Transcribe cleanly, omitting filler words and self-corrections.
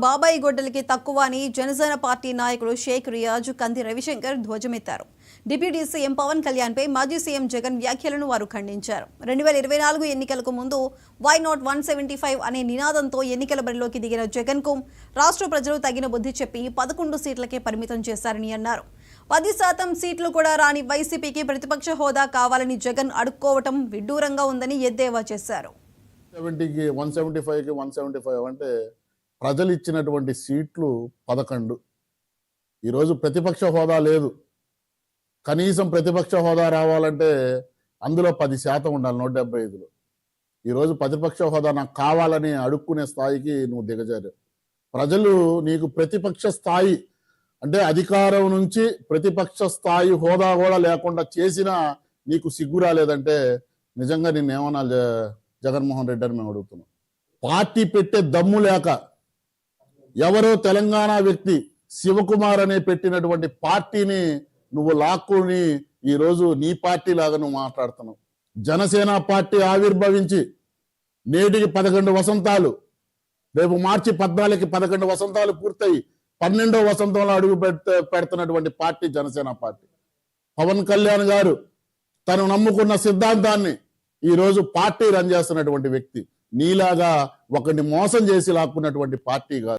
బాబాయి గొడ్డలికి తక్కువ అని జనసేన పార్టీ నాయకులు షేక్ రియాజ్, కంది రవిశంకర్ ధ్వజమెత్తారు. డిప్యూటీ సీఎం పవన్ కళ్యాణ్ పై మాజీ సీఎం జగన్ వ్యాఖ్యలను వారు ఖండించారు. 2024 ఎన్నికలకు ముందు వై నాట్ 175 అనే నినాదంతో ఎన్నికల బరిలోకి దిగిన జగన్ కు రాష్ట్ర ప్రజలు తగిన బుద్ధి చెప్పి 11 సీట్లకే పరిమితం చేశారని అన్నారు. 10% సీట్లు కూడా రాని వైసీపీకి ప్రతిపక్ష హోదా కావాలని జగన్ అడుక్కోవటం విడ్డూరంగా ఉందని ఎద్దేవా చేశారు. 175 అంటే ప్రజలు ఇచ్చినటువంటి సీట్లు 11. ఈరోజు ప్రతిపక్ష హోదా లేదు. కనీసం ప్రతిపక్ష హోదా రావాలంటే అందులో 10% ఉండాలి 175లో. ఈరోజు ప్రతిపక్ష హోదా నాకు కావాలని అడుక్కునే స్థాయికి నువ్వు దిగజారు. ప్రజలు నీకు ప్రతిపక్ష స్థాయి అంటే అధికారం నుంచి ప్రతిపక్ష స్థాయి హోదా కూడా లేకుండా చేసినా నీకు సిగ్గు రాలేదంటే నిజంగా నిన్నేమన్నా జగన్మోహన్ రెడ్డి అని మేము అడుగుతున్నాం. పార్టీ పెట్టే దమ్ము లేక ఎవరో తెలంగాణ వ్యక్తి శివకుమార్ అనే పెట్టినటువంటి పార్టీని నువ్వు లాక్కుని ఈరోజు నీ పార్టీ లాగా నువ్వు మాట్లాడుతున్నావు. జనసేన పార్టీ ఆవిర్భవించి నేటికి 11 వసంతాలు, రేపు మార్చి 14కి 11 వసంతాలు పూర్తయి 12వ వసంతంలో అడుగు పెడుతున్నటువంటి పార్టీ జనసేన పార్టీ. పవన్ కళ్యాణ్ గారు తను నమ్ముకున్న సిద్ధాంతాన్ని ఈరోజు పార్టీ రన్ చేస్తున్నటువంటి వ్యక్తి. నీలాగా ఒకరిని మోసం చేసి లాక్కున్నటువంటి పార్టీ కాదు.